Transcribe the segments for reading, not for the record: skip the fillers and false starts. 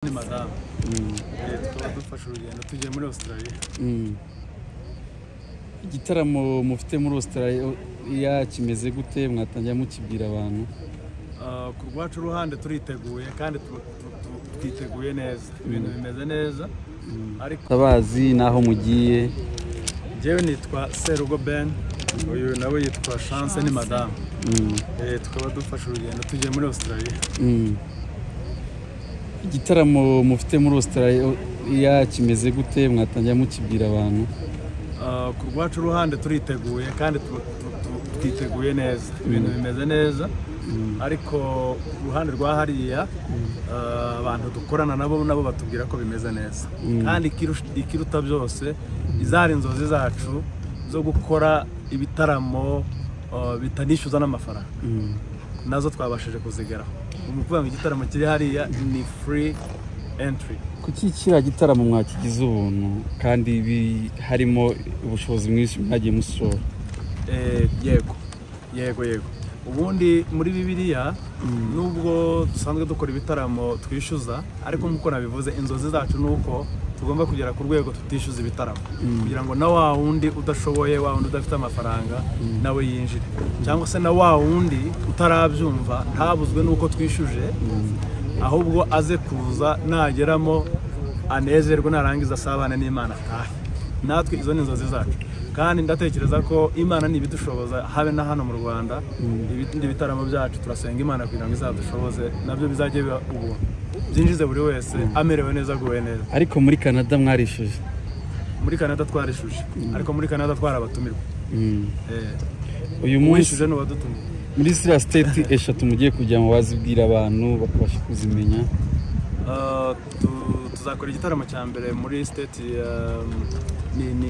Ni madamu tukaba dufashe urugendo tugiye muri Australia. Igitaramo mufite muri Australia kimeze gute mwatangira mukibwira abantu? Ku rwacu ruhande turiteguye kandi twiteguye neza, ibintu bimeze neza. Ariko Tabazi naho mugiye. Jewe nitwa Serugo Ben, uyu nawe yitwa Chance ni madamu. Tukaba dufashe urugendo tugiye muri Australia. Igitaramo mufite muri Australia kimeze gute mwatangira mukibwira abantu? Ku rwacu ruhande turiteguye kandi twiteguye neza, ibintu bimeze neza. Ariko uruhande rwa hariya abantu dukorana nabo batubwira ko bimeze neza. Kandi ikiruta byose izari inzozi zacu zo gukora ibitaramo bitanishyuza n'amafaranga. Nazo twabashije kuzigeraho. Umukuvuga ngo igitaramo kiri hariya ni free entry. Kuki kiriya gitaramo mwakigize ubuntu kandi harimo ubushobozi mwinshi mwagiye musora? Yego. Ubundi muri Bibiliya nubwo dusanzwe dukora ibitaramo twishyuza, ariko nkuko nabivuze inzozi zacu nuko tugomba kugera ku rwego tutishyuza ibitaramo kugira ngo na wa wundi udashoboye, wa wundi udafite amafaranga nawe yinjire, cyangwa se na wa wundi utarabyumva ntabuzwe nuko twishyuje, ahubwo aze kuza nageramo anezerwe narangiza asabane n'Imana atahe. Natwe izo ni inzozi zacu kandi ndatekereza ko Imana nibidushoboza habe na hano mu Rwanda ibindi bitaramo byacu turasenga Imana kugira ngo izadushoboze nabyo bizajye biba ubuntu, byinjize buri wese amerewe neza aguwe neza. Ariko muri Canada mwarishuje? Muri Canada twarishuje, ariko muri Canada twarabatumirwa. Uyu munsi wishuje n'uwadutumye muri ziriya state eshatu mugiye kujya mu wazibwira abantu bakabasha kuzimenya. Tuzakora igitaramo cya mbere muri state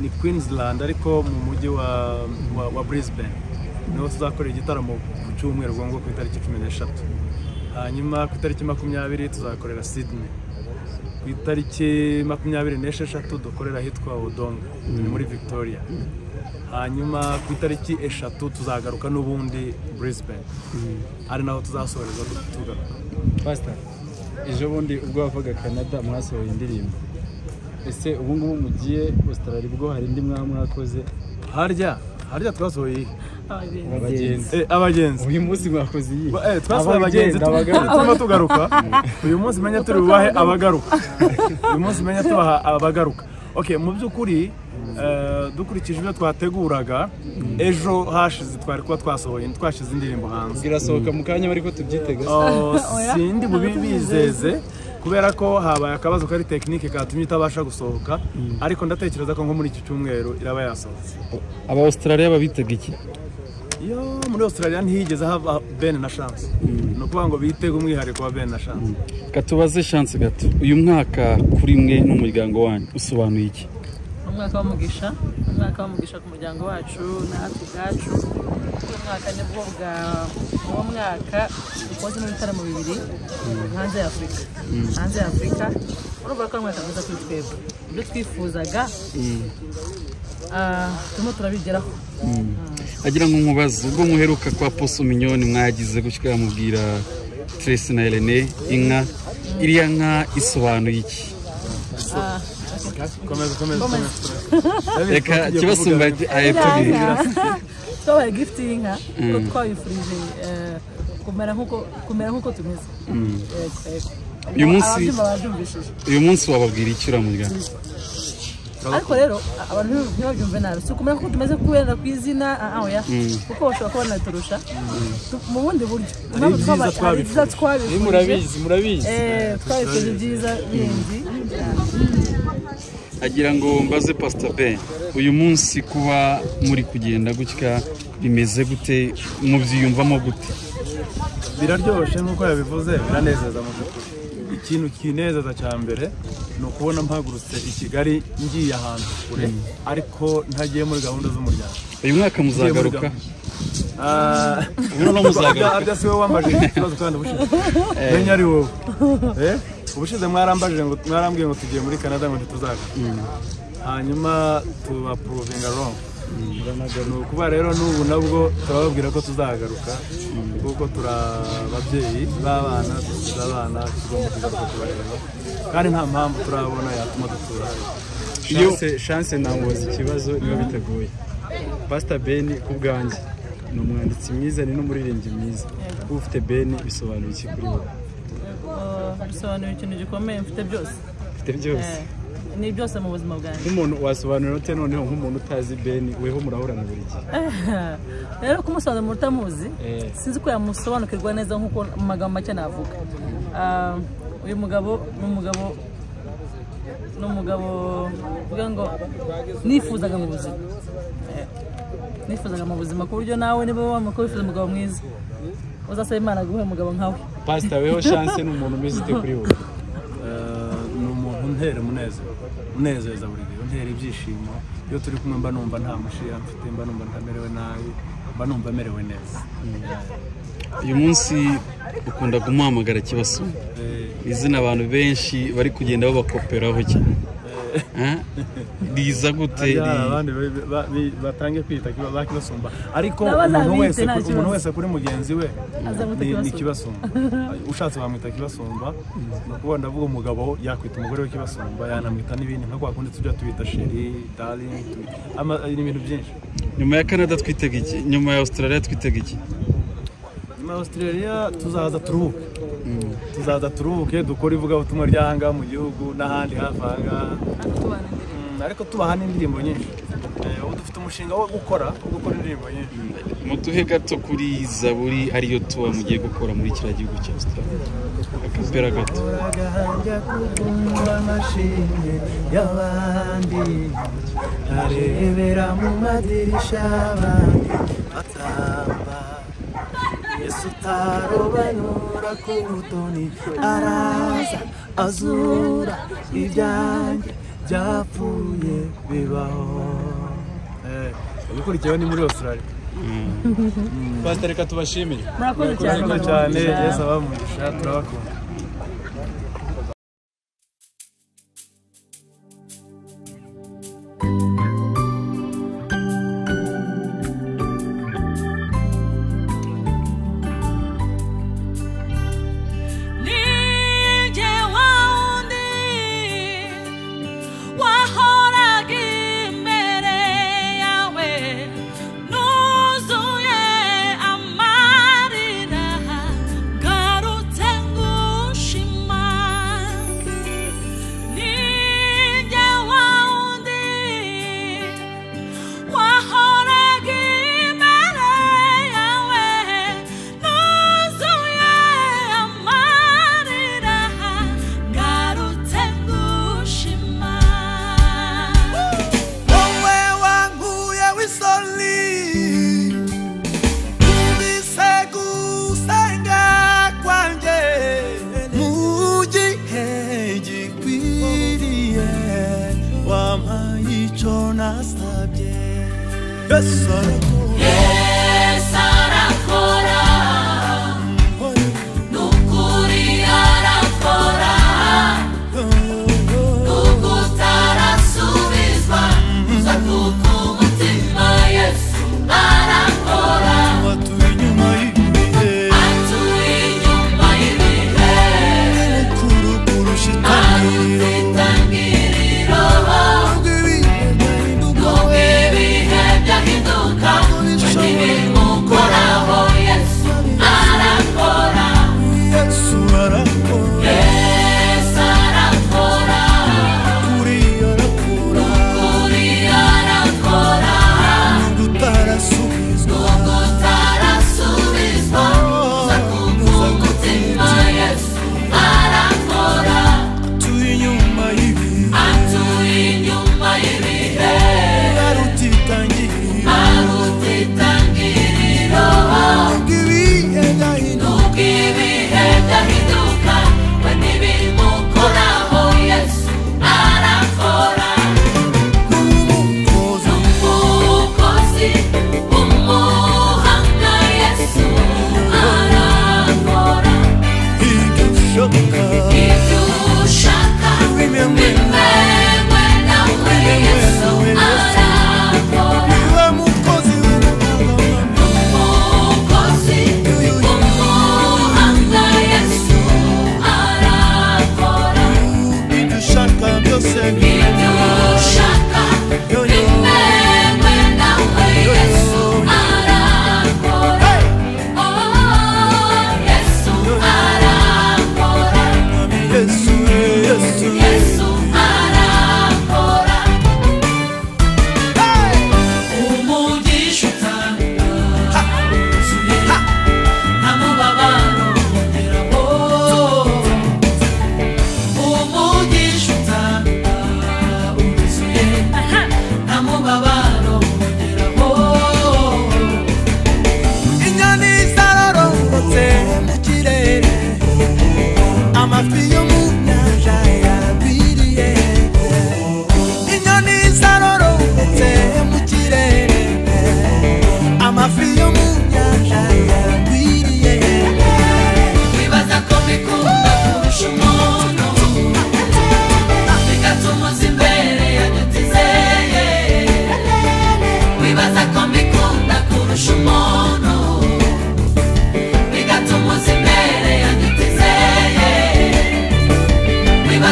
ni Queensland, ariko mu mujyi wa Brisbane niho tuzakora igitaramo ku cyumweru ngo ku itariki 16. Hanyuma ku itariki 20 tuzakorera Sydney. Ku itariki 26 dukorera hitwa Wodonga muri Victoria. Hanyuma ku itariki 3 tuzagaruka n'ubundi Brisbane, ari naho tuzasoreza tugaruka. Pastor, ejo bundi ubwo wavuga Canada mwasohoye indirimbo, ese ubu ngubu mugiye Australia ubwo hari indi mwakoze? Harya twasohoye abagenzi. Uyu munsi mwakoze iyi? Twasohoye abagenzi turimo tugaruka. Uyu munsi menya turi bubahe abagaruka. Uyu munsi menya tubaha abagaruka. Okay, mu by'ukuri dukurikije ibyo twateguraga ejo hashize twari kuba twasohoye twashize indirimbo hanze. Birasohoka mu kanya bariko tubyitega. Sindi bizeze kubera ko habaye akabazo kari technique katumye itabasha gusohoka, ariko ndatekereza ko nko muri iki cyumweru iraba yasohotse. Aba Australia babitega iki? Muri Australia ntihigeze hava Ben na Chance. No kuvuga ngo bitega umwihariko wa Ben na Chance. Katubaze Chance gato, uyu mwaka kuri mwe n'umuryango wanyu usobanuye iki? Umwaka w'umugisha ku muryango wacu natwe ubwacu. Uyu mwaka nibwo uwo mwaka dukoze n'ibitaramo bibiri hanze ya Afurika. Urumva ko mwaka mwiza kuri twebwe, ibyo twifuzaga turimo turabigeraho. Agira ngo nkubaze, ubwo muheruka kwa Poso Mignone mwagize gushyira mubwira Tracy na Helene inka, iriya nka isobanuye iki? Reka kibasumba ayetubwira. Twabaye gift y'inka ko twayifurije kumera nkuko tumeze. Uyu munsi wababwira iki uramuryango? Ariko rero abantu ntibabyumve nabi, si ukumenya ko tumeze kubera ku izina oya, kuko bashobora kuba naturusha mu bundi buryo. Murabizi twabikoze byiza bindi. Agira ngo mbaze Pastor Ben, uyu munsi kuba muri kugenda gutya bimeze gute, mubyiyumvamo gute? Biraryoshye nkuko yabivuze, biranezeza mu by'ukuri. Ikintu kinezeza cya mbere ni ukubona mpagurutse i Kigali ngiye ahantu kure, ariko ntagiye muri gahunda z'umuryango. Uyu mwaka muzagaruka? Arya si wowe wambajije ikibazo kandi ubushize menya ari wowe. Ubushize mwarambwiye ngo tugiye muri Canada ngo ntituzagaruka. Hanyuma tuba proving wrong. ni ukuba rero n'ubu nabwo turababwira ko tuzagaruka kuko turi ababyeyi b'abana dusize abana tugomba kugaruka kubareba kandi nta mpamvu turabona yatuma dutura chance namubaza ikibazo niba biteguye. Pastor Ben ku bwanjye ni umwanditsi mwiza ni n'umuririmbyi mwiza. Kuba ufite Ben bisobanuye iki kuri wowe? Bisobanuye ikintu gikomeye, mfite byose. Mfite byose? Ni byose mu buzima bwanjye. Nk'umuntu wasobanura ute noneho nk'umuntu utazi Ben weho murahorana buri gihe? Rero kumusobanura mu rutamuzi sinzi ko yamusobanukirwa neza nk'uko mu magambo make navuga. Uyu mugabo n'umugabo uvuga ngo nifuzaga mu buzima ku buryo nawe niba wamako wifuza umugabo mwiza uzasaba Imana guhe umugabo nkawe. Pastor weho chance ni umuntu umeze ute kuri wowe? Ni umuntu untera umunezeza buri gihe, untera ibyishimo. Iyo turi kumwe mba numva nta mushiya mfite, mba numva ntamerewe nabi, mba numva merewe neza. Uyu munsi ukunda kumuhamagara Kibaso, izina abantu benshi bari kugenda babakoperaho cyane. Riza gute abandi batangiye kwita bakibasumba, ariko umuntu wese kuri mugenzi we ni Kibasumba. Ushatse bamwita Kibasumba, nuko ndavuga umugabo yakwita umugore we Kibasumba, yanamwita n'ibindi nka kwa kundi tujya tubita Sheri, Darling, ibintu byinshi. Nyuma ya Canada twitega iki? Nyuma ya Australia twitega iki? Nyuma ya Australia tuzaza turuhuke dukora ivugabutumwa ry'ahanga mu gihugu n'ahandi hafi aha, ariko tubaha n'indirimbo nyinshi. Ubu dufite umushinga wo gukora indirimbo nyinshi. Mutuhe gato kuri Zaburi ariyo tuba mugiye gukora muri kiriya gihugu cya Australia. Akapera gato. Arebera mu madirisha abandi batamba, Yesu tarobanura ku butoni, araza azura ibyanjye byapfuye bibaho. Ubikurikiyeho ni muri Australia. Pastor reka tubashimire. Murakoze cyane. Yesu abamugisha, turabakunda. Inyuma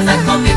Kaza